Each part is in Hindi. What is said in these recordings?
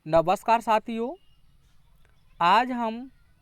नमस्कार साथियों, आज हम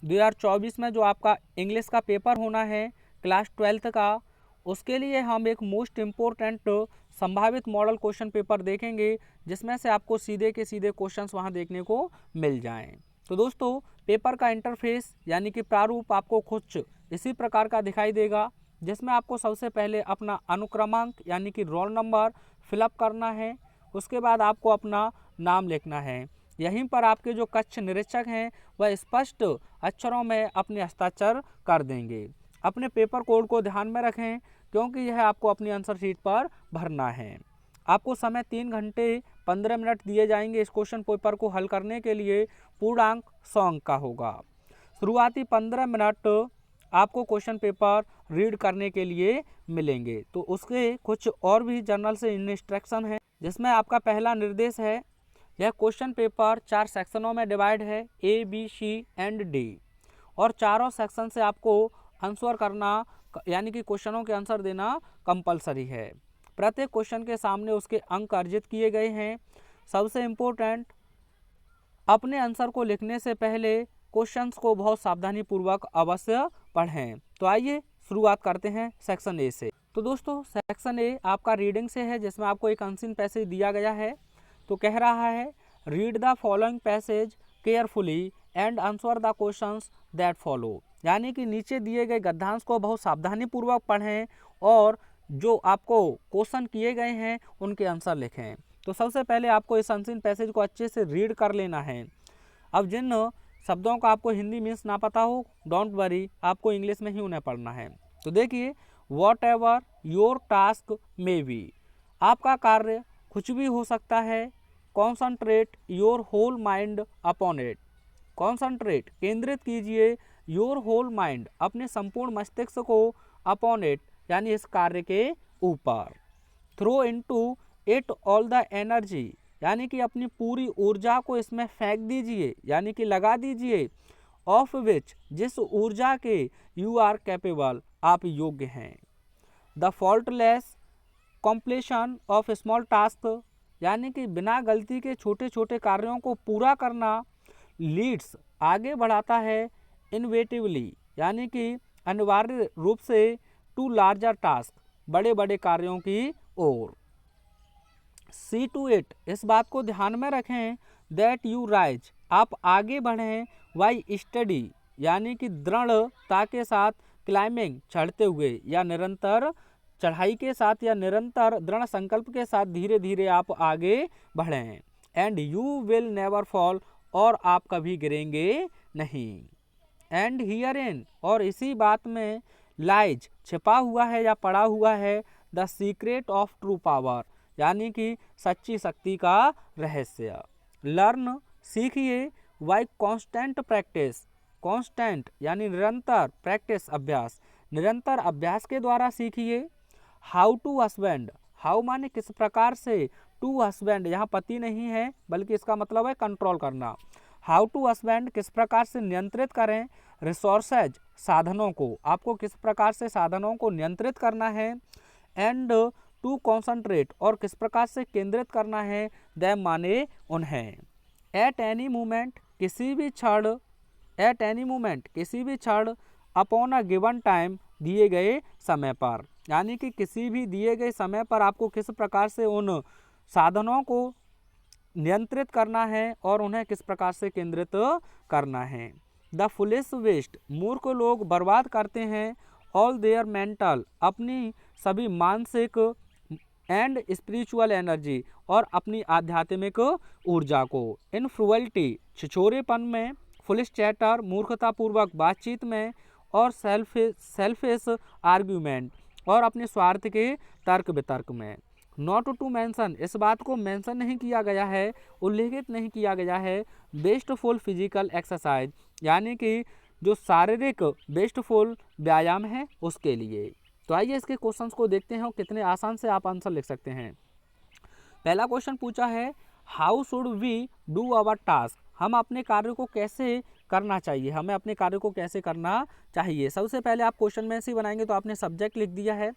2024 में जो आपका इंग्लिश का पेपर होना है क्लास 12th का, उसके लिए हम एक मोस्ट इम्पोर्टेंट संभावित मॉडल क्वेश्चन पेपर देखेंगे, जिसमें से आपको सीधे के सीधे क्वेश्चंस वहां देखने को मिल जाएं। तो दोस्तों, पेपर का इंटरफेस यानी कि प्रारूप आपको कुछ इसी प्रकार का दिखाई देगा, जिसमें आपको सबसे पहले अपना अनुक्रमांक यानी कि रोल नंबर फिलअप करना है। उसके बाद आपको अपना नाम लिखना है। यहीं पर आपके जो कक्ष निरीक्षक हैं वह स्पष्ट अक्षरों में अपने हस्ताक्षर कर देंगे। अपने पेपर कोड को ध्यान में रखें, क्योंकि यह आपको अपनी आंसर शीट पर भरना है। आपको समय 3 घंटे 15 मिनट दिए जाएंगे इस क्वेश्चन पेपर को हल करने के लिए। पूर्णांक 100 अंक का होगा। शुरुआती 15 मिनट आपको क्वेश्चन पेपर रीड करने के लिए मिलेंगे। तो उसके कुछ और भी जर्नल से इंस्ट्रक्शन है, जिसमें आपका पहला निर्देश है, यह क्वेश्चन पेपर 4 सेक्शनों में डिवाइड है, ए, बी, सी एंड डी, और चारों सेक्शन से आपको आंसर करना यानी कि क्वेश्चनों के आंसर देना कंपलसरी है। प्रत्येक क्वेश्चन के सामने उसके अंक अर्जित किए गए हैं। सबसे इम्पोर्टेंट, अपने आंसर को लिखने से पहले क्वेश्चंस को बहुत सावधानी पूर्वक अवश्य पढ़ें। तो आइए शुरुआत करते हैं सेक्शन ए से। तो दोस्तों, सेक्शन ए आपका रीडिंग से है, जिसमें आपको एक अनसीन पैसेज दिया गया है। तो कह रहा है, read the following passage carefully and answer the questions that follow. यानी कि नीचे दिए गए गद्यांश को बहुत सावधानी पूर्वक पढ़ें और जो आपको क्वेश्चन किए गए हैं उनके आंसर लिखें। तो सबसे पहले आपको इस अनसीन पैसेज को अच्छे से रीड कर लेना है। अब जिन शब्दों का आपको हिंदी मीन्स ना पता हो, डोंट वरी, आपको इंग्लिश में ही उन्हें पढ़ना है। तो देखिए, whatever your task may be, आपका कार्य कुछ भी हो सकता है। Concentrate your whole mind upon it, concentrate केंद्रित कीजिए, योर होल माइंड अपने संपूर्ण मस्तिष्क को, अपॉन इट यानी इस कार्य के ऊपर। Throw into it all the energy, यानी कि अपनी पूरी ऊर्जा को इसमें फेंक दीजिए यानी कि लगा दीजिए। ऑफ विच, जिस ऊर्जा के यू आर कैपेबल, आप योग्य हैं। The faultless completion of small task, यानी कि बिना गलती के छोटे छोटे कार्यों को पूरा करना। लीड्स, आगे बढ़ाता है। इनवेटिवली, यानी कि अनिवार्य रूप से, टू लार्जर टास्क, बड़े बड़े कार्यों की ओर। सी टू इट, इस बात को ध्यान में रखें। दैट यू राइज, आप आगे बढ़ें। वाई स्टडी, यानी कि दृढ़ता के साथ। क्लाइंबिंग, चढ़ते हुए या निरंतर चढ़ाई के साथ या निरंतर दृढ़ संकल्प के साथ धीरे धीरे आप आगे बढ़ें। And you will never fall, और आप कभी गिरेंगे नहीं। एंड हियर इन, और इसी बात में, लाइज, छिपा हुआ है या पड़ा हुआ है। The secret of true power, यानी कि सच्ची शक्ति का रहस्य। लर्न, सीखिए। वाई कॉन्स्टेंट प्रैक्टिस, कॉन्स्टेंट यानी निरंतर, प्रैक्टिस अभ्यास, निरंतर अभ्यास के द्वारा सीखिए। हाउ टू हस्बैंड, हाउ माने किस प्रकार से, टू हस्बैंड यहाँ पति नहीं है बल्कि इसका मतलब है कंट्रोल करना। हाउ टू हस्बैंड, किस प्रकार से नियंत्रित करें। रिसोर्सेज, साधनों को, आपको किस प्रकार से साधनों को नियंत्रित करना है। एंड टू कॉन्सनट्रेट, और किस प्रकार से केंद्रित करना है। दैम माने उन्हें। एट एनी मोमेंट, किसी भी क्षण। एट एनी मोमेंट, किसी भी क्षण। अपॉन अ गिवन टाइम, दिए गए समय पर, यानी कि किसी भी दिए गए समय पर आपको किस प्रकार से उन साधनों को नियंत्रित करना है और उन्हें किस प्रकार से केंद्रित करना है। द फुलिश वेस्ट, मूर्ख लोग बर्बाद करते हैं। ऑल देयर मेंटल, अपनी सभी मानसिक एंड स्पिरिचुअल एनर्जी, और अपनी आध्यात्मिक ऊर्जा को। इन फ्रुअल्टी, छिछोरेपन में। फुलिश चैटर, मूर्खतापूर्वक बातचीत में। और सेल्फिश आर्ग्यूमेंट, और अपने स्वार्थ के तर्क वितर्क में। नॉट टू मेंशन, इस बात को मेंशन नहीं किया गया है, उल्लेखित नहीं किया गया है। बेस्टफुल फिजिकल एक्सरसाइज, यानी कि जो शारीरिक बेस्टफुल व्यायाम है उसके लिए। तो आइए इसके क्वेश्चंस को देखते हैं और कितने आसान से आप आंसर लिख सकते हैं। पहला क्वेश्चन पूछा है, how should we do our task, हम अपने कार्य को कैसे करना चाहिए, हमें अपने कार्य को कैसे करना चाहिए। सबसे पहले आप क्वेश्चन में से बनाएंगे, तो आपने सब्जेक्ट लिख दिया है।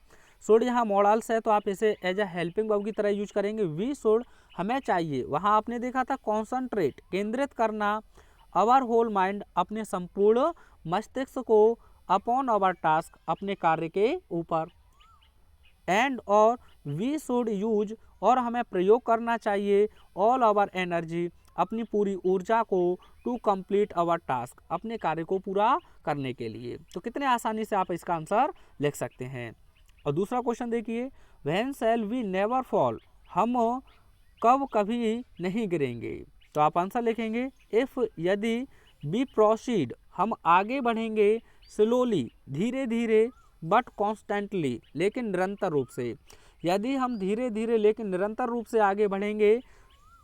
शुड यहाँ मॉडल्स है तो आप इसे एज ए हेल्पिंग वर्ब की तरह यूज करेंगे। वी शुड हमें चाहिए, वहाँ आपने देखा था कॉन्सनट्रेट केंद्रित करना, अवर होल माइंड अपने संपूर्ण मस्तिष्क को, अपॉन अवर टास्क अपने कार्य के ऊपर, एंड और वी शुड यूज और हमें प्रयोग करना चाहिए, ऑल आवर एनर्जी अपनी पूरी ऊर्जा को, टू कंप्लीट आवर टास्क अपने कार्य को पूरा करने के लिए। तो कितने आसानी से आप इसका आंसर लिख सकते हैं। और दूसरा क्वेश्चन देखिए, when shall we never fall, हम कब कभी नहीं गिरेंगे। तो आप आंसर लिखेंगे इफ यदि, बी प्रोसीड हम आगे बढ़ेंगे, स्लोली धीरे धीरे, बट कॉन्स्टेंटली लेकिन निरंतर रूप से। यदि हम धीरे धीरे लेकिन निरंतर रूप से आगे बढ़ेंगे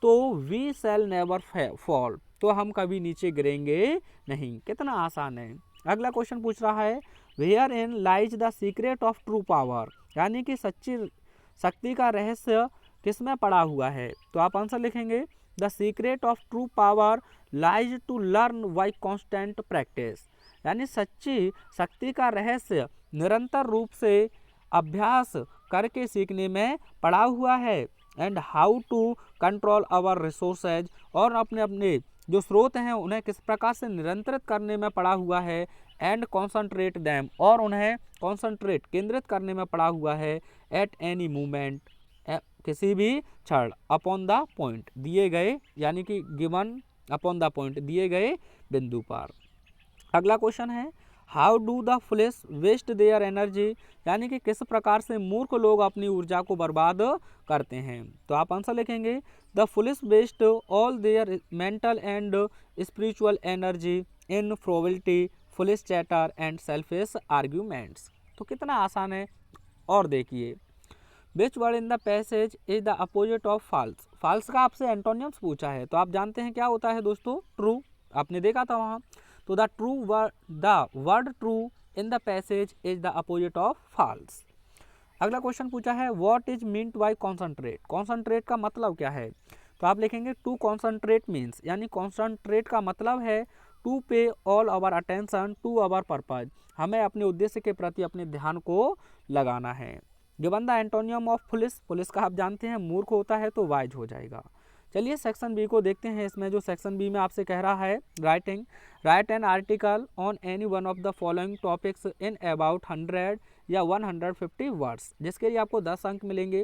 तो वी शैल नेवर फॉल, तो हम कभी नीचे गिरेंगे नहीं। कितना आसान है। अगला क्वेश्चन पूछ रहा है, wherein lies the secret of true power, यानी कि सच्ची शक्ति का रहस्य किसमें पड़ा हुआ है। तो आप आंसर लिखेंगे the secret of true power lies to learn by constant practice, यानी सच्ची शक्ति का रहस्य निरंतर रूप से अभ्यास करके सीखने में पड़ा हुआ है। And how to control our resources, और अपने अपने जो स्रोत हैं उन्हें किस प्रकार से नियंत्रित करने में पड़ा हुआ है। एंड कॉन्सनट्रेट दैम, और उन्हें कॉन्सनट्रेट केंद्रित करने में पड़ा हुआ है। एट एनी मूवमेंट किसी भी क्षण, अपॉन द पॉइंट दिए गए, यानी कि गिवन अपॉन द पॉइंट दिए गए बिंदु पर। अगला क्वेश्चन है, how do the foolish waste their energy, यानी कि किस प्रकार से मूर्ख लोग अपनी ऊर्जा को बर्बाद करते हैं। तो आप आंसर लिखेंगे the foolish waste all their mental and spiritual energy in frivolity, foolish chatter and selfish arguments. तो कितना आसान है। और देखिए, which word in the passage is the opposite of falls, falls का आपसे एंटोनियम्स पूछा है, तो आप जानते हैं क्या होता है दोस्तों, ट्रू, आपने देखा था वहाँ। तो the word true in the passage is the opposite of false. अगला क्वेश्चन पूछा है, what is meant by concentrate, concentrate का मतलब क्या है। तो आप लिखेंगे टू कॉन्सनट्रेट मीन्स, यानी कॉन्सनट्रेट का मतलब है to pay all our attention to our purpose, हमें अपने उद्देश्य के प्रति अपने ध्यान को लगाना है। Given the antonym of foolish, police का आप जानते हैं मूर्ख होता है तो वाइज हो जाएगा। चलिए सेक्शन बी को देखते हैं। इसमें जो सेक्शन बी में आपसे कह रहा है, right an article on any one of the following topics in about 100 या 150 वर्ड्स, जिसके लिए आपको 10 अंक मिलेंगे।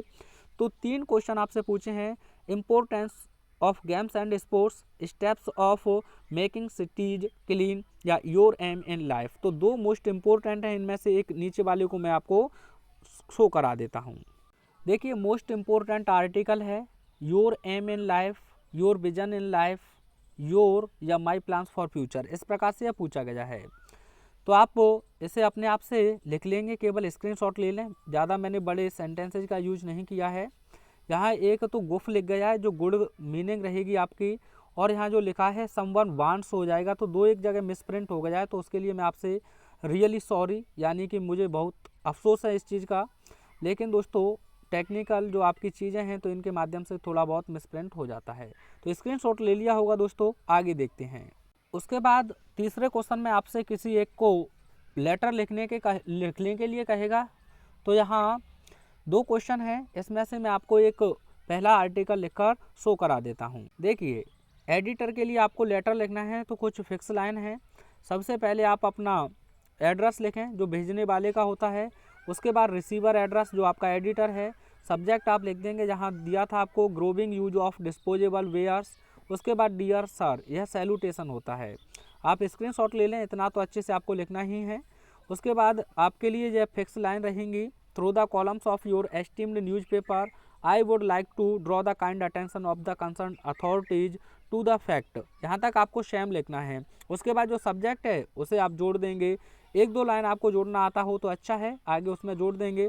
तो 3 क्वेश्चन आपसे पूछे हैं, importance of games and sports, steps of making cities clean, या योर एम इन लाइफ। तो 2 मोस्ट इंपॉर्टेंट हैं, इनमें से एक नीचे वाले को मैं आपको शो करा देता हूँ। देखिए, मोस्ट इम्पोर्टेंट आर्टिकल है your aim in life, your vision in life, your या माई प्लान्स फॉर फ्यूचर, इस प्रकार से यह पूछा गया है। तो आप इसे अपने आप से लिख लेंगे, केवल स्क्रीनशॉट ले लें, ज़्यादा मैंने बड़े सेंटेंसेज का यूज नहीं किया है। यहाँ एक तो गुफ लिख गया है जो गुड मीनिंग रहेगी आपकी, और यहाँ जो लिखा है समवन वांट्स हो जाएगा, तो 2 एक जगह मिसप्रिंट हो गया है, तो उसके लिए मैं आपसे रियली सॉरी, यानी कि मुझे बहुत अफसोस है इस चीज़ का। लेकिन दोस्तों टेक्निकल जो आपकी चीज़ें हैं तो इनके माध्यम से थोड़ा बहुत मिसप्रिंट हो जाता है। तो स्क्रीनशॉट ले लिया होगा दोस्तों, आगे देखते हैं। उसके बाद तीसरे क्वेश्चन में आपसे किसी एक को लेटर लिखने के लिए कहेगा। तो यहाँ 2 क्वेश्चन हैं, इसमें से मैं आपको एक पहला आर्टिकल लिखकर शो करा देता हूँ। देखिए, एडिटर के लिए आपको लेटर लिखना है तो कुछ फिक्स लाइन है। सबसे पहले आप अपना एड्रेस लिखें जो भेजने वाले का होता है, उसके बाद रिसीवर एड्रेस जो आपका एडिटर है, सब्जेक्ट आप लिख देंगे जहाँ दिया था आपको growing use of disposable wares, उसके बाद डियर सर, यह सैल्यूटेशन होता है। आप स्क्रीनशॉट ले लें, इतना तो अच्छे से आपको लिखना ही है। उसके बाद आपके लिए यह फिक्स लाइन रहेंगी, through the columns of your esteemed newspaper I would like to draw the kind attention of the concern authorities to the fact, यहाँ तक आपको शैम लिखना है। उसके बाद जो सब्जेक्ट है उसे आप जोड़ देंगे, 1-2 लाइन आपको जोड़ना आता हो तो अच्छा है, आगे उसमें जोड़ देंगे।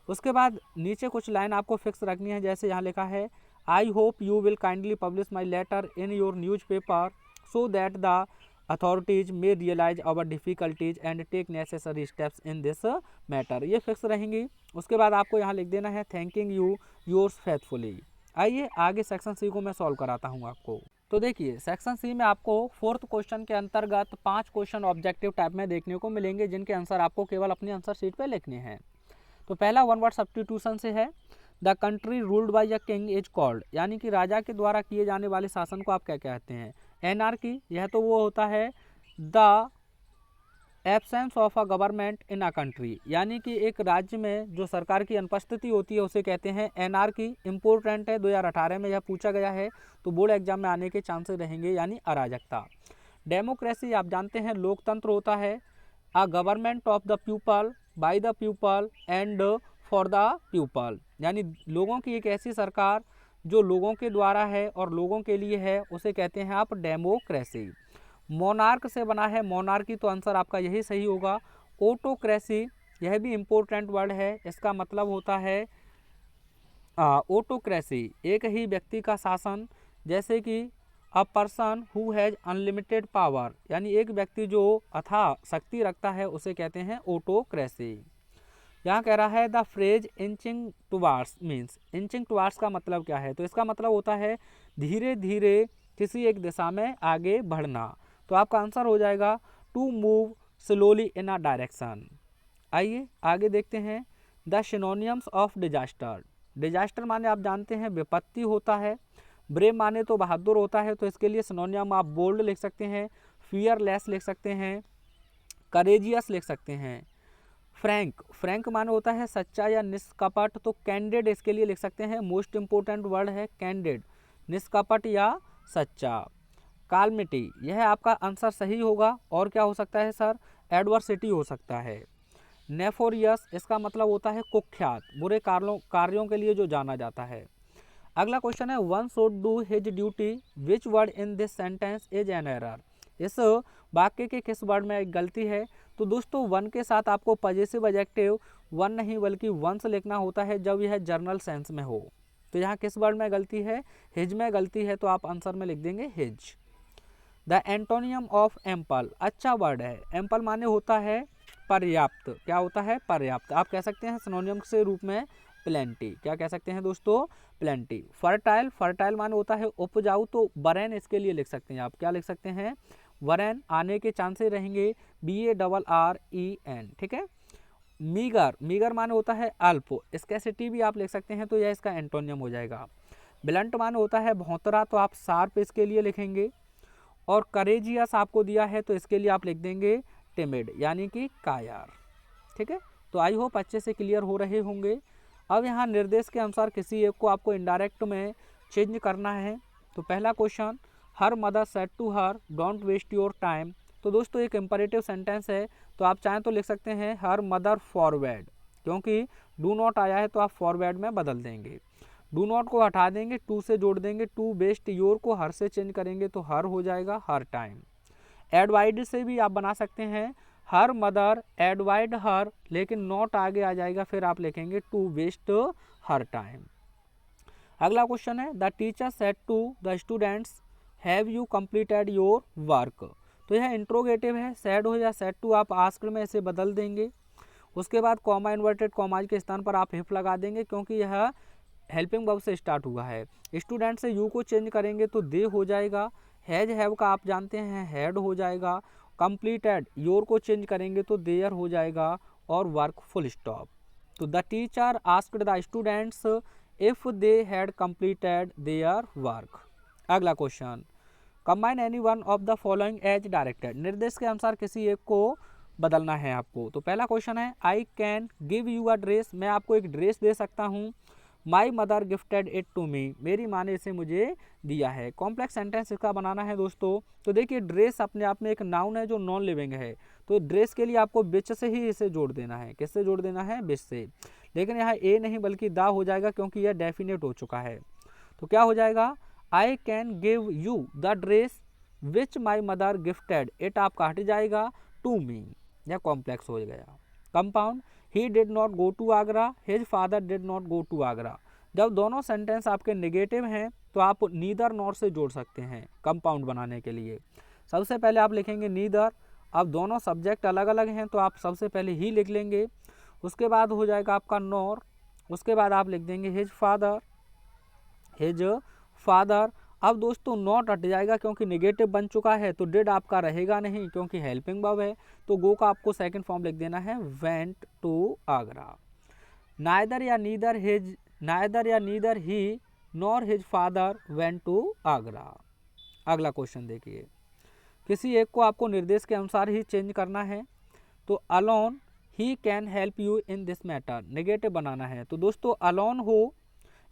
उसके बाद नीचे कुछ लाइन आपको फिक्स रखनी है, जैसे यहाँ लिखा है I hope you will kindly publish my letter in your newspaper so that the authorities may realise our difficulties and take necessary steps in this matter, ये फिक्स रहेंगी। उसके बाद आपको यहाँ लिख देना है थैंकिंग यू योर्स फेथफुली। आइए आगे सेक्शन सी को मैं सॉल्व कराता हूँ आपको। तो देखिए, सेक्शन सी में आपको 4th क्वेश्चन के अंतर्गत 5 क्वेश्चन ऑब्जेक्टिव टाइप में देखने को मिलेंगे, जिनके आंसर आपको केवल अपनी आंसर शीट पे लिखने हैं। तो पहला वन वर्ड सब्स्टिट्यूशन से है, the country ruled by a king is called, यानी कि राजा के द्वारा किए जाने वाले शासन को आप क्या कहते हैं? एनार्की, यह तो वो होता है the absence of a government in a country, यानी कि एक राज्य में जो सरकार की अनुपस्थिति होती है उसे कहते हैं एनार्की। इंपॉर्टेंट है, 2018 में यह पूछा गया है, तो बोर्ड एग्जाम में आने के चांसेस रहेंगे, यानी अराजकता। डेमोक्रेसी आप जानते हैं लोकतंत्र होता है, a government of the people, by the people and for the people, यानी लोगों की एक ऐसी सरकार जो लोगों के द्वारा है और लोगों के लिए है, उसे कहते हैं आप डेमोक्रेसी। मोनार्क से बना है मोनार्की, तो आंसर आपका यही सही होगा। ऑटोक्रेसी, यह भी इम्पोर्टेंट वर्ड है, इसका मतलब होता है ऑटोक्रेसी एक ही व्यक्ति का शासन, जैसे कि a person who has unlimited power, यानी एक व्यक्ति जो अथाह शक्ति रखता है उसे कहते हैं ऑटोक्रेसी। यहाँ कह रहा है the phrase inching towards means, inching towards का मतलब क्या है? तो इसका मतलब होता है धीरे धीरे किसी एक दिशा में आगे बढ़ना। तो आपका आंसर हो जाएगा to move slowly in a direction. आइए आगे देखते हैं the synonyms of disaster. Disaster माने आप जानते हैं विपत्ति होता है, ब्रेव माने तो बहादुर होता है, तो इसके लिए सिनोनियम आप बोल्ड लिख सकते हैं, फियरलेस लिख सकते हैं, करेजियस लिख सकते हैं। फ्रैंक, फ्रैंक माने होता है सच्चा या निष्कपट, तो कैंडिड इसके लिए लिख सकते हैं, मोस्ट इंपोर्टेंट वर्ड है कैंडिड, निष्कपट या सच्चा। कालमिटी, यह आपका आंसर सही होगा, और क्या हो सकता है सर? एडवर्सिटी हो सकता है। नेफोरियस, इसका मतलब होता है कुख्यात, बुरे कार्यों के लिए जो जाना जाता है। अगला क्वेश्चन है one should do his duty, which word in this sentence is an error, इस वाक्य के किस वर्ड में एक गलती है? तो दोस्तों वन के साथ आपको पॉजिटिव एडजेक्टिव वन नहीं बल्कि वंस लिखना होता है जब यह जर्नल सेंस में हो। तो यहाँ किस वर्ड में गलती है? हिज में गलती है, तो आप आंसर में लिख देंगे his. The antonym of ample, अच्छा वर्ड है, एम्पल माने होता है पर्याप्त, क्या होता है? पर्याप्त। आप कह सकते हैं सिनोनियम से रूप में प्लेंटी, क्या कह सकते हैं दोस्तों? प्लेंटी। फर्टाइल, फर्टाइल माने होता है उपजाऊ, तो बरेन इसके लिए लिख सकते हैं आप, क्या लिख सकते हैं? वरेन, आने के चांसेस रहेंगे BARREN, ठीक है। मीगर, मीगर माने होता है अल्प, स्कैसिटी भी आप लिख सकते हैं, तो यह इसका एंटोनियम हो जाएगा। ब्लंट माने होता है भौंतरा, तो आप शार्प इसके लिए लिखेंगे। और करेजियस आपको दिया है, तो इसके लिए आप लिख देंगे टिमिड, यानी कि कायर, ठीक है। तो आई होप अच्छे से क्लियर हो रहे होंगे। अब यहाँ निर्देश के अनुसार किसी एक को आपको इनडायरेक्ट में चेंज करना है। तो पहला question, her mother said to her don't waste your time, तो दोस्तों एक इंपरेटिव सेंटेंस है, तो आप चाहें तो लिख सकते हैं हर मदर फॉरवर्ड, क्योंकि डू नॉट आया है तो आप फॉरवर्ड में बदल देंगे। डू नॉट को हटा देंगे, टू से जोड़ देंगे, टू वेस्ट योर को हर से चेंज करेंगे तो हर हो जाएगा हर टाइम। एडवाइड से भी आप बना सकते हैं हर मदर एडवाइड हर, लेकिन नॉट आगे आ जाएगा, फिर आप लिखेंगे टू वेस्ट हर टाइम। अगला क्वेश्चन है the teacher said to the students have you completed your work, तो यह इंट्रोगेटिव है, सेड हो या सेड टू आप आस्क्ड में इसे बदल देंगे। उसके बाद कॉमा इन्वर्टेड कॉमाज के स्थान पर आप हिफ लगा देंगे, क्योंकि यह हेल्पिंग वर्ब से स्टार्ट हुआ है। स्टूडेंट से यू को चेंज करेंगे तो दे हो जाएगा। हैज हैव का आप जानते हैं हैड हो जाएगा। कंप्लीटेड योर को चेंज करेंगे तो देयर हो जाएगा, और वर्क फुल स्टॉप। तो the teacher asked the students if they had completed their work. अगला question, combine any one of the following as directed, निर्देश के अनुसार किसी एक को बदलना है आपको। तो पहला क्वेश्चन है I can give you a dress, मैं आपको एक ड्रेस दे सकता हूँ। My mother gifted it to me, मेरी माँ ने इसे मुझे दिया है। कॉम्प्लेक्स सेंटेंस इसका बनाना है दोस्तों। तो देखिए ड्रेस अपने आप में एक नाउन है जो नॉन लिविंग है, तो ड्रेस के लिए आपको बिच से ही इसे जोड़ देना है। किससे जोड़ देना है? बिच से। लेकिन यहाँ ए नहीं बल्कि दा हो जाएगा, क्योंकि यह डेफिनेट हो चुका है। तो क्या हो जाएगा? I can give you the dress which my mother gifted it, आप काट जाएगा टू मी, यह कॉम्प्लेक्स हो गया। Compound, he did not go to Agra, his father did not go to Agra. जब दोनों सेंटेंस आपके नेगेटिव हैं तो आप नीदर नॉट से जोड़ सकते हैं कंपाउंड बनाने के लिए। सबसे पहले आप लिखेंगे नीदर, अब दोनों सब्जेक्ट अलग अलग हैं तो आप सबसे पहले ही लिख लेंगे। उसके बाद हो जाएगा आपका नॉर, उसके बाद आप लिख देंगे हिज फादर, हिज फादर। अब दोस्तों नॉट हट जाएगा क्योंकि नेगेटिव बन चुका है, तो डिड आपका रहेगा नहीं क्योंकि हेल्पिंग वर्ब है, तो गो का आपको सेकंड फॉर्म लिख देना है went to Agra. Neither he nor his father went to Agra. अगला क्वेश्चन देखिए, किसी एक को आपको निर्देश के अनुसार ही चेंज करना है। तो alone he can help you in this matter, negative बनाना है। तो दोस्तों अलोन हो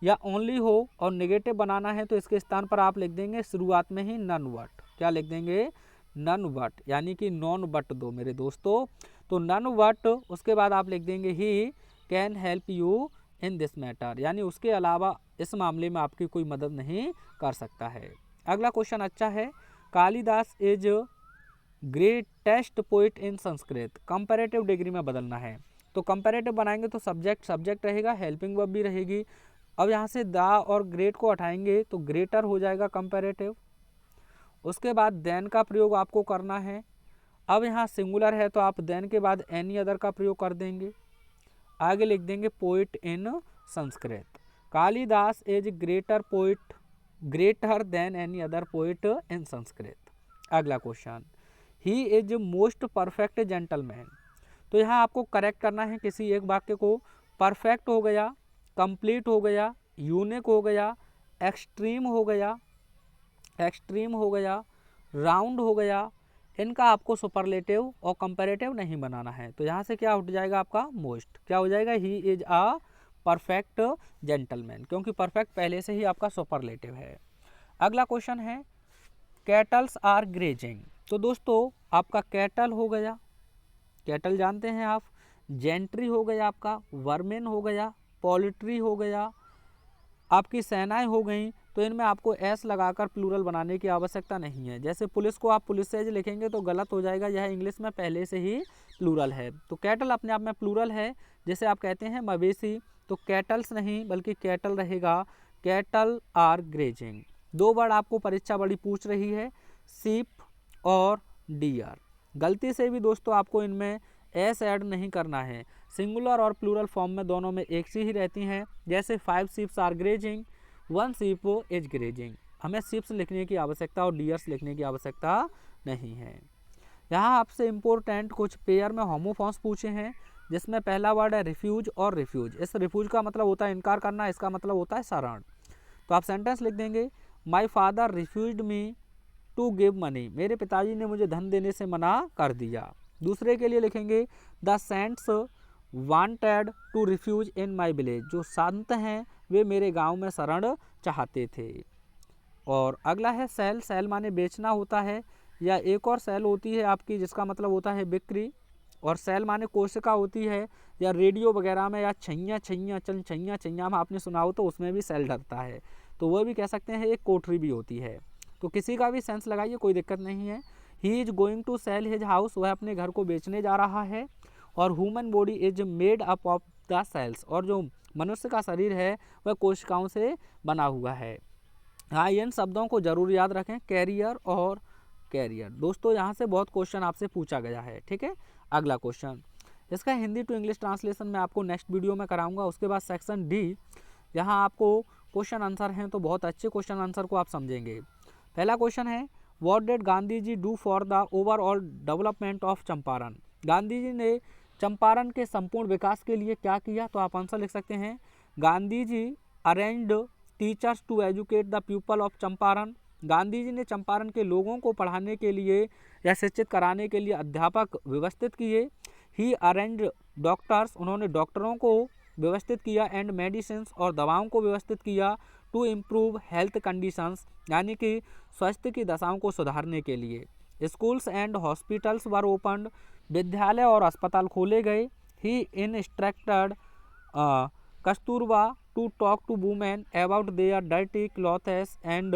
या ओनली हो और नेगेटिव बनाना है तो इसके स्थान पर आप लिख देंगे शुरुआत में ही नन बट। क्या लिख देंगे? नन बट, यानी कि नॉन बट दो मेरे दोस्तों। तो नन बट, उसके बाद आप लिख देंगे ही can help you in this matter, यानी उसके अलावा इस मामले में आपकी कोई मदद नहीं कर सकता है। अगला क्वेश्चन अच्छा है, Kalidas is greatest poet in Sanskrit, comparative degree में बदलना है। तो कंपैरेटिव बनाएंगे तो सब्जेक्ट रहेगा, हेल्पिंग वर्ब भी रहेगी। अब यहाँ से द और ग्रेट को हटाएंगे तो ग्रेटर हो जाएगा कंपैरेटिव। उसके बाद देन का प्रयोग आपको करना है। अब यहाँ सिंगुलर है तो आप देन के बाद एनी अदर का प्रयोग कर देंगे। आगे लिख देंगे poet in Sanskrit, Kalidas is greater than any other poet in Sanskrit. अगला question, he is most perfect gentleman. तो यहाँ आपको करेक्ट करना है किसी एक वाक्य को। परफेक्ट हो गया, कंप्लीट हो गया, यूनिक हो गया, एक्सट्रीम हो गया, राउंड हो गया। इनका आपको सुपरलेटिव और कंपैरेटिव नहीं बनाना है। तो यहाँ से क्या उठ जाएगा आपका? मोस्ट। क्या हो जाएगा? He is a perfect gentleman, क्योंकि परफेक्ट पहले से ही आपका सुपरलेटिव है। अगला क्वेश्चन है, कैटल्स आर ग्रेजिंग। तो दोस्तों आपका कैटल हो गया, कैटल जानते हैं आप, जेंट्री हो गया आपका, वर्मेन हो गया, पोल्ट्री हो गया, आपकी सेनाएं हो गई। तो इनमें आपको एस लगाकर प्लूरल बनाने की आवश्यकता नहीं है। जैसे पुलिस को आप पुलिसेज लिखेंगे तो गलत हो जाएगा, यह इंग्लिश में पहले से ही प्लूरल है। तो कैटल अपने आप में प्लूरल है। जैसे आप कहते हैं मवेशी, तो कैटल्स नहीं बल्कि कैटल रहेगा, कैटल आर ग्रेजिंग। दो वर्ड आपको परीक्षा बड़ी पूछ रही है, सीप और डियर। गलती से भी दोस्तों आपको इनमें एस ऐड नहीं करना है। सिंगुलर और प्लूरल फॉर्म में दोनों में एक सी ही रहती हैं। जैसे 5 sheeps are grazing, 1 sheep is grazing. हमें शीप्स लिखने की आवश्यकता और डियर्स लिखने की आवश्यकता नहीं है। यहाँ आपसे इम्पोर्टेंट कुछ पेयर में होमोफॉर्म्स पूछे हैं, जिसमें पहला वर्ड है रिफ्यूज और रिफ्यूज। इस रिफ्यूज का मतलब होता है इनकार करना, इसका मतलब होता है शरण। तो आप सेंटेंस लिख देंगे, my father refused me to give money, मेरे पिताजी ने मुझे धन देने से मना कर दिया। दूसरे के लिए लिखेंगे, the saints wanted to refuge in my village, जो संत हैं वे मेरे गांव में शरण चाहते थे। और अगला है सेल, सेल माने बेचना होता है, या एक और सेल होती है आपकी जिसका मतलब होता है बिक्री। और सेल माने कोशिका होती है, या रेडियो वगैरह में, या छैया में आपने सुना हो तो उसमें भी सेल डरता है, तो वह भी कह सकते हैं एक कोठरी भी होती है। तो किसी का भी सेंस लगाइए, कोई दिक्कत नहीं है। He is going to sell his house, वह अपने घर को बेचने जा रहा है। और human body is made up of the cells, और जो मनुष्य का शरीर है वह कोशिकाओं से बना हुआ है। हाँ, इन शब्दों को जरूर याद रखें, कैरियर और कैरियर। दोस्तों यहाँ से बहुत क्वेश्चन आपसे पूछा गया है, ठीक है। अगला क्वेश्चन, इसका हिंदी टू इंग्लिश ट्रांसलेशन मैं आपको नेक्स्ट वीडियो में कराऊंगा। उसके बाद सेक्शन डी, यहाँ आपको क्वेश्चन आंसर हैं, तो बहुत अच्छे क्वेश्चन आंसर को आप समझेंगे। पहला क्वेश्चन है, what did Gandhi ji do for the overall development of Champaran. Gandhi ji ने चंपारण के संपूर्ण विकास के लिए क्या किया? तो आप आंसर लिख सकते हैं, Gandhi ji arranged teachers to educate the people of Champaran. Gandhi ji ने चंपारण के लोगों को पढ़ाने के लिए या शिक्षित कराने के लिए अध्यापक व्यवस्थित किए। ही अरेंज्ड डॉक्टर्स, उन्होंने डॉक्टरों को व्यवस्थित किया। एंड मेडिसिन्स, और दवाओं को व्यवस्थित किया। टू इम्प्रूव हेल्थ कंडीशंस, यानी कि स्वास्थ्य की दशाओं को सुधारने के लिए। Schools and hospitals were opened, विद्यालय और अस्पताल खोले गए। He instructed Kasturba to talk to women about their dirty clothes and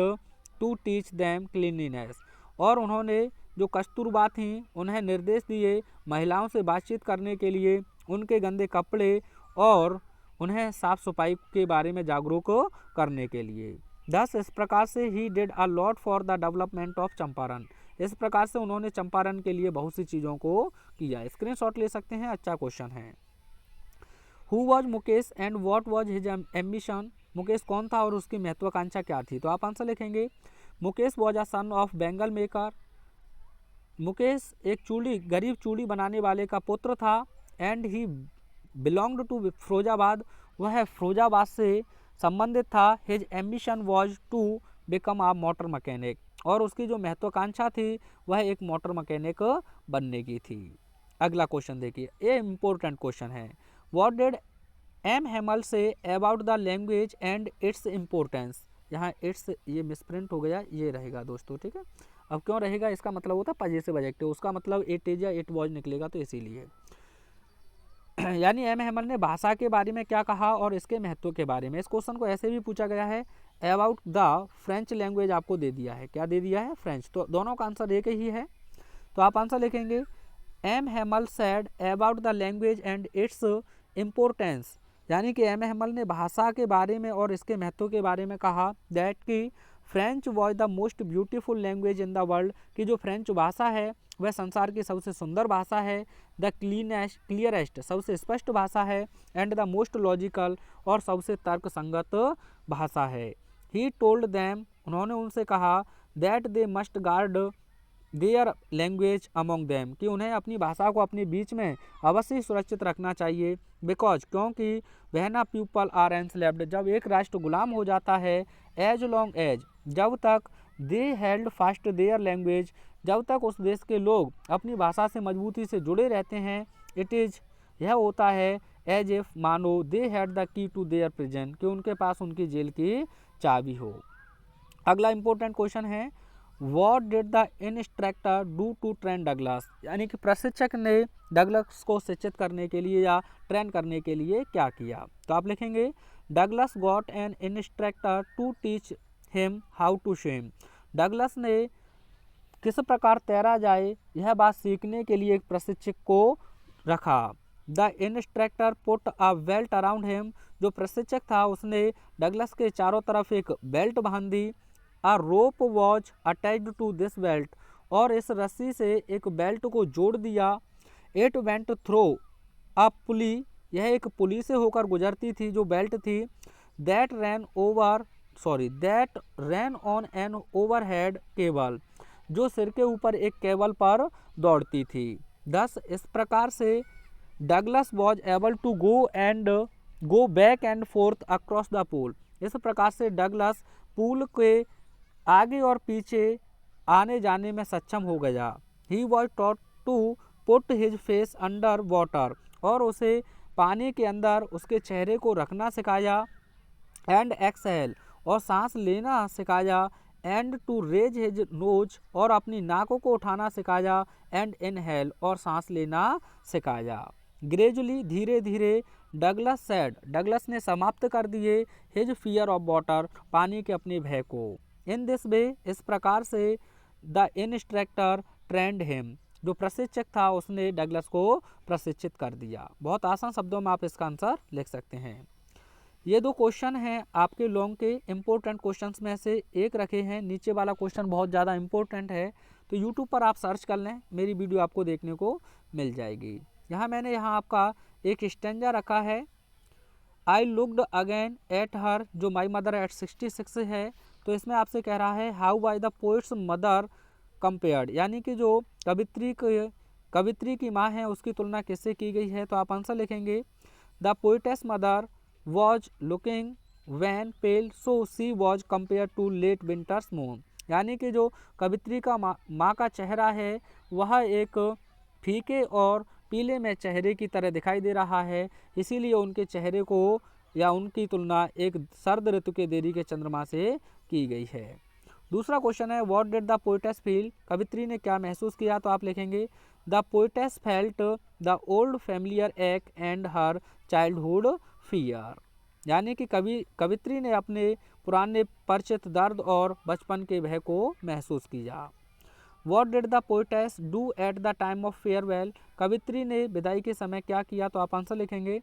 to teach them cleanliness, और उन्होंने जो कस्तूरबा थी उन्हें निर्देश दिए महिलाओं से बातचीत करने के लिए, उनके गंदे कपड़े और उन्हें साफ सफाई के बारे में जागरूक करने के लिए। थस इस प्रकार से he did a lot for the development of Champaran, इस प्रकार से उन्होंने चंपारण के लिए बहुत सी चीज़ों को किया। स्क्रीनशॉट ले सकते हैं, अच्छा क्वेश्चन है। Who was Mukesh and what was his ambition, Mukesh कौन था और उसकी महत्वाकांक्षा क्या थी? तो आप आंसर लिखेंगे, Mukesh was a son of bangle maker, Mukesh एक गरीब चूड़ी बनाने वाले का पुत्र था। And he belonged to Firozabad, वह फिरोजाबाद से संबंधित था। His ambition was to become a motor mechanic, और उसकी जो महत्वाकांक्षा थी वह एक मोटर मैकेनिक बनने की थी। अगला क्वेश्चन देखिए, ये इम्पोर्टेंट क्वेश्चन है। What did M Hamel say about the language and its importance. यहाँ इट्स ये मिसप्रिंट हो गया, ये रहेगा दोस्तों, ठीक है। अब क्यों रहेगा, इसका मतलब होता है पजेसिव एडजेक्टिव, उसका मतलब इट इज या इट वॉज निकलेगा, तो इसीलिए यानी एम हेमल ने भाषा के बारे में क्या कहा और इसके महत्व के बारे में। इस क्वेश्चन को ऐसे भी पूछा गया है, अबाउट द फ्रेंच लैंग्वेज आपको दे दिया है, क्या दे दिया है, फ्रेंच, तो दोनों का आंसर एक ही है। तो आप आंसर लिखेंगे M Hamel said about the language and its importance, यानी कि एम हेमल ने भाषा के बारे में और इसके महत्व के बारे में कहा दैट कि French was the most beautiful language in the world, कि जो फ्रेंच भाषा है वह संसार की सबसे सुंदर भाषा है, द क्लियरेस्ट सबसे स्पष्ट भाषा है, एंड द मोस्ट लॉजिकल और सबसे तर्क संगत भाषा है। ही टोल्ड दैम, उन्होंने उनसे कहा, that they must guard their language among them, कि उन्हें अपनी भाषा को अपने बीच में अवश्य सुरक्षित रखना चाहिए। बिकॉज, क्योंकि वहना पीपल आर एंस्लेव्ड, जब एक राष्ट्र गुलाम हो जाता है, एज लॉन्ग एज, जब तक दे हेल्ड फास्ट देयर लैंग्वेज, जब तक उस देश के लोग अपनी भाषा से मजबूती से जुड़े रहते हैं, इट इज़, यह होता है, एज इफ, मानो they had the key to their prison, कि उनके पास उनकी जेल की चाबी हो। अगला इंपॉर्टेंट क्वेश्चन है, what did the instructor do to train Douglas, यानी कि प्रशिक्षक ने डगलस को शिक्षित करने के लिए या ट्रेन करने के लिए क्या किया। तो आप लिखेंगे Douglas got an instructor to teach him how to swim, Douglas ने किस प्रकार तैरा जाए यह बात सीखने के लिए एक प्रशिक्षक को रखा। The instructor put a belt around him, जो प्रशिक्षक था उसने डगलस के चारों तरफ एक बेल्ट बांध दी। A rope was attached to this belt, और इस रस्सी से एक बेल्ट को जोड़ दिया। It went through a pulley, यह एक पुली से होकर गुजरती थी जो बेल्ट थी। That ran on an overhead cable, जो सिर के ऊपर एक केबल पर दौड़ती थी। दस, इस प्रकार से Douglas was able to go back and forth across the pool, इस प्रकार से डगलस पूल के आगे और पीछे आने जाने में सक्षम हो गया। He was taught to put his face under water, और उसे पानी के अंदर उसके चेहरे को रखना सिखाया। एंड एक्सहेल, और सांस लेना सिखाया। And to raise his nose, और अपनी नाकों को उठाना सिखाया। एंड इनहेल, और सांस लेना सिखाया। ग्रेजुअली, धीरे धीरे, डगलस सेड, डगलस ने समाप्त कर दिए हिज फियर ऑफ वाटर, पानी के अपने भय को। इन दिस वे, इस प्रकार से, द इंस्ट्रक्टर ट्रेंड हिम, जो प्रशिक्षक था उसने डगलस को प्रशिक्षित कर दिया। बहुत आसान शब्दों में आप इसका आंसर लिख सकते हैं। ये दो क्वेश्चन हैं आपके लॉन्ग के इम्पोर्टेंट क्वेश्चंस में से एक रखे हैं। नीचे वाला क्वेश्चन बहुत ज़्यादा इम्पोर्टेंट है, तो यूट्यूब पर आप सर्च कर लें, मेरी वीडियो आपको देखने को मिल जाएगी। मैंने आपका एक स्टेंजा रखा है, I looked again at her, जो माई मदर एट 66 है। तो इसमें आपसे कह रहा है how by the poets mother compared, यानी कि जो कवित्री की माँ है उसकी तुलना किससे की गई है। तो आप आंसर लिखेंगे the poet's mother was looking wan pale, so she was compare to late winter's moon, यानी कि जो कवित्री का माँ का चेहरा है वह एक फीके और पीले में चेहरे की तरह दिखाई दे रहा है, इसीलिए उनके चेहरे को या उनकी तुलना एक सर्द ऋतु के देरी के चंद्रमा से की गई है। दूसरा क्वेश्चन है what did the poetess feel, कवित्री ने क्या महसूस किया। तो आप लिखेंगे the poetess felt the old familiar ache and her childhood fear, यानी कि कवित्री ने अपने पुराने परिचित दर्द और बचपन के भय को महसूस किया। What did the poetess do at the time of farewell, कवित्री ने विदाई के समय क्या किया। तो आप आंसर लिखेंगे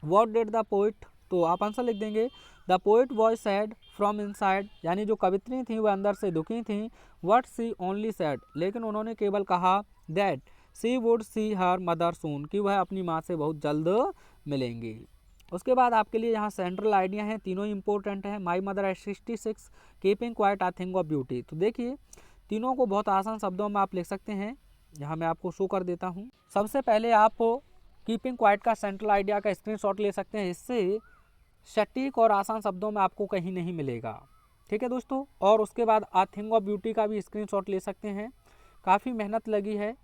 व्हाट डिड द पोइट, तो आप आंसर लिख देंगे the poet was sad from inside, यानी जो कवित्री थी वह अंदर से दुखी थी। व्हाट सी ओनली सैड, लेकिन उन्होंने केवल कहा that she would see her mother soon, कि वह अपनी माँ से बहुत जल्द मिलेंगी। उसके बाद आपके लिए यहाँ सेंट्रल आइडिया हैं, तीनों इंपॉर्टेंट हैं। My mother eight 66, keeping quiet, I think of beauty. तो देखिए तीनों को बहुत आसान शब्दों में आप लिख सकते हैं, यहाँ मैं आपको शो कर देता हूँ। सबसे पहले आप कीपिंग क्वाइट का सेंट्रल आइडिया का स्क्रीनशॉट ले सकते हैं। इससे सटीक और आसान शब्दों में आपको कहीं नहीं मिलेगा। ठीक है दोस्तों, और उसके बाद आ थिंग ऑफ ब्यूटी का भी स्क्रीनशॉट ले सकते हैं। काफ़ी मेहनत लगी है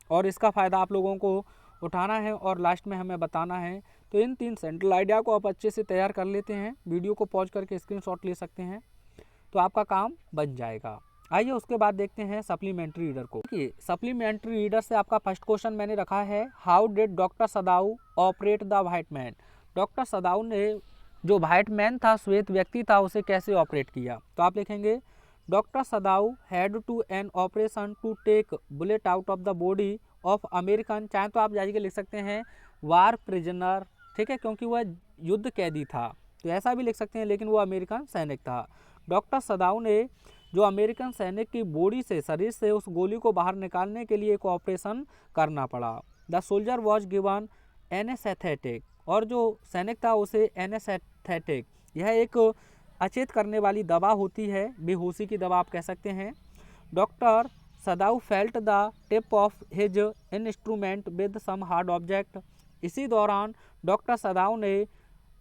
और इसका फ़ायदा आप लोगों को उठाना है और लास्ट में हमें बताना है। तो इन 3 सेंट्रल आइडिया को आप अच्छे से तैयार कर लेते हैं, वीडियो को पॉज करके स्क्रीनशॉट ले सकते हैं, तो आपका काम बन जाएगा। आइए उसके बाद देखते हैं सप्लीमेंट्री रीडर को। देखिए सप्लीमेंट्री रीडर से आपका फर्स्ट क्वेश्चन मैंने रखा है, how did doctor Sadao operate the white man. Doctor Sadao ने जो व्हाइट मैन था, श्वेत व्यक्ति था, उसे कैसे ऑपरेट किया। तो आप लिखेंगे doctor Sadao had to an operation to take bullet out of the body of American, चाहे तो आप जाइए लिख सकते हैं वार प्रिजनर, ठीक है, क्योंकि वह युद्ध कैदी था, तो ऐसा भी लिख सकते हैं, लेकिन वो अमेरिकन सैनिक था। डॉक्टर सदाऊ ने जो अमेरिकन सैनिक की बॉडी से, शरीर से उस गोली को बाहर निकालने के लिए एक ऑपरेशन करना पड़ा। The soldier was given anaesthetic, और जो सैनिक था उसे एनेस्थेटिक, यह एक अचेत करने वाली दवा होती है, बेहोशी की दवा आप कह सकते हैं। Doctor Sadao felt the tip of his instrument with some hard object. इसी दौरान डॉक्टर सदाऊ ने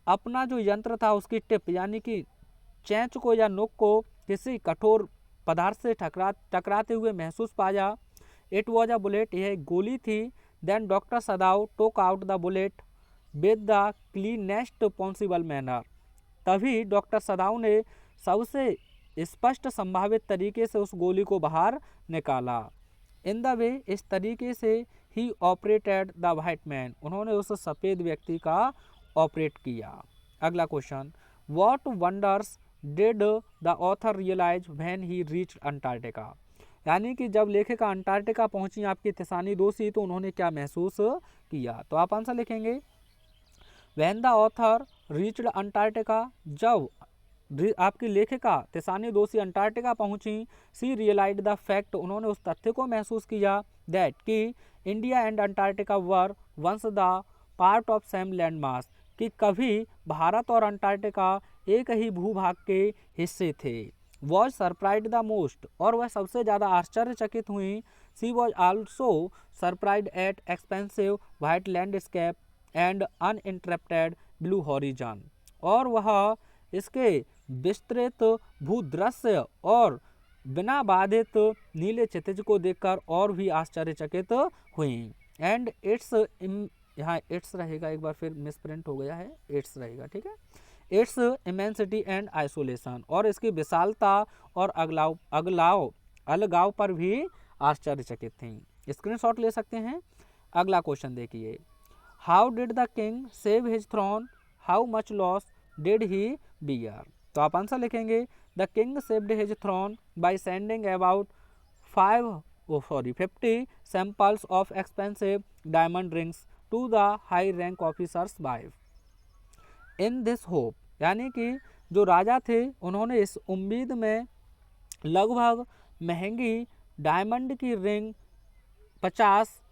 अपना जो यंत्र था उसकी टिप यानी कि चैंच को या नोक को किसी कठोर पदार्थ से टकराते हुए महसूस पाया। इट वॉज अ बुलेट, यह एक गोली थी। Then doctor Sadao took out the bullet with the cleanest possible manner, तभी डॉक्टर सदाऊ ने सबसे स्पष्ट संभावित तरीके से उस गोली को बाहर निकाला। इन द वे, इस तरीके से he operated the white man, उन्होंने उस सफ़ेद व्यक्ति का ऑपरेट किया। अगला question, what wonders did the author realise when he reached Antarctica. यानी कि जब लेखिका अंटार्कटिका पहुंची आपकी तिसानी दोषी, तो उन्होंने क्या महसूस किया। तो आप आंसर लिखेंगे when the author reached Antarctica, जब आपकी लेखिका तिसानी दोषी अंटार्कटिका पहुंची, सी रियलाइज्ड द फैक्ट, उन्होंने उस तथ्य को महसूस किया दैट कि India and Antarctica were once the part of same land mass, कि कभी भारत और अंटार्कटिका एक ही भूभाग के हिस्से थे। वॉज सरप्राइज्ड द मोस्ट, और वह सबसे ज़्यादा आश्चर्यचकित हुई। She was also surprised at expensive white landscape and uninterrupted blue horizon, और वह इसके विस्तृत भूदृश्य और बिना बाधित नीले क्षितिज को देखकर और भी आश्चर्यचकित हुई। एंड इट्स, यहाँ इट्स रहेगा, एक बार फिर मिसप्रिंट हो गया है, इट्स रहेगा, ठीक है। इट्स इमेंसिटी एंड आइसोलेशन, और इसकी विशालता और अलगाव पर भी आश्चर्यचकित थी। स्क्रीनशॉट ले सकते हैं। अगला क्वेश्चन देखिए, how did the king save his throne, how much loss did he bear. तो आप आंसर लिखेंगे the king saved his throne by sending about 50 samples of expensive diamond rings to the high rank officers wife in this hope, यानी कि जो राजा थे उन्होंने इस उम्मीद में लगभग महंगी डायमंड की रिंग 50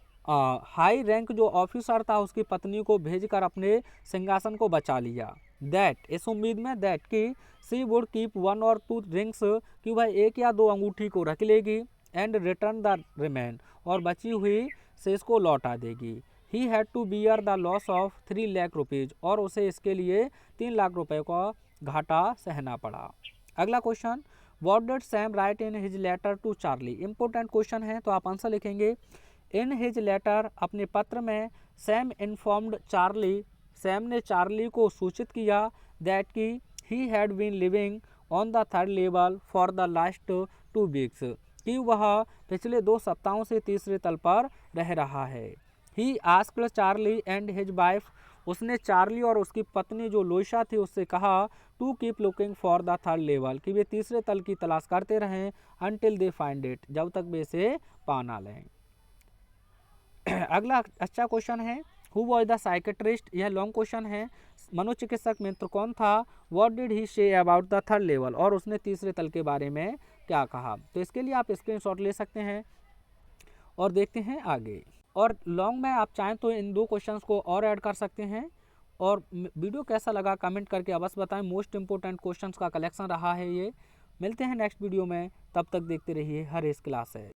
हाई रैंक जो ऑफिसर था उसकी पत्नी को भेजकर अपने सिंहासन को बचा लिया। दैट, इस उम्मीद में, दैट कि सी वुड कीप 1 और 2 रिंग्स, कि वह 1 या 2 अंगूठी को रख लेगी, एंड रिटर्न द रिमेन, और बची हुई शेष को लौटा देगी। He had to bear the loss of 3 lakh rupees, और उसे इसके लिए 3 लाख रुपए का घाटा सहना पड़ा। अगला question, what did Sam write in his letter to Charlie. Important question है, तो आप आंसर लिखेंगे इन हिज लेटर, अपने पत्र में सैम इन्फॉर्म्ड चार्ली, सैम ने चार्ली को सूचित किया दैट कि he had been living on the 3rd level for the last 2 weeks, कि वह पिछले 2 सप्ताहों से तीसरे तल पर रह रहा है। He asked Charlie and his wife, उसने चार्ली और उसकी पत्नी जो लोइशा थी उससे कहा to keep looking for the 3rd level, कि वे तीसरे तल की तलाश करते रहें अनटिल दे फाइंड इट, जब तक वे इसे पा ना लें। अगला अच्छा क्वेश्चन है, हु वॉज द साइकेट्रिस्ट। यह लॉन्ग क्वेश्चन है। मनोचिकित्सक मित्र कौन था। व्हाट डिड ही से अबाउट द 3rd लेवल, और उसने तीसरे तल के बारे में क्या कहा। तो इसके लिए आप स्क्रीनशॉट ले सकते हैं और देखते हैं आगे। और लॉन्ग में आप चाहें तो इन 2 क्वेश्चंस को और ऐड कर सकते हैं। और वीडियो कैसा लगा कमेंट करके अवश्य बताएं। मोस्ट इंपोर्टेंट क्वेश्चंस का कलेक्शन रहा है ये। मिलते हैं नेक्स्ट वीडियो में, तब तक देखते रहिए हर इस क्लास है।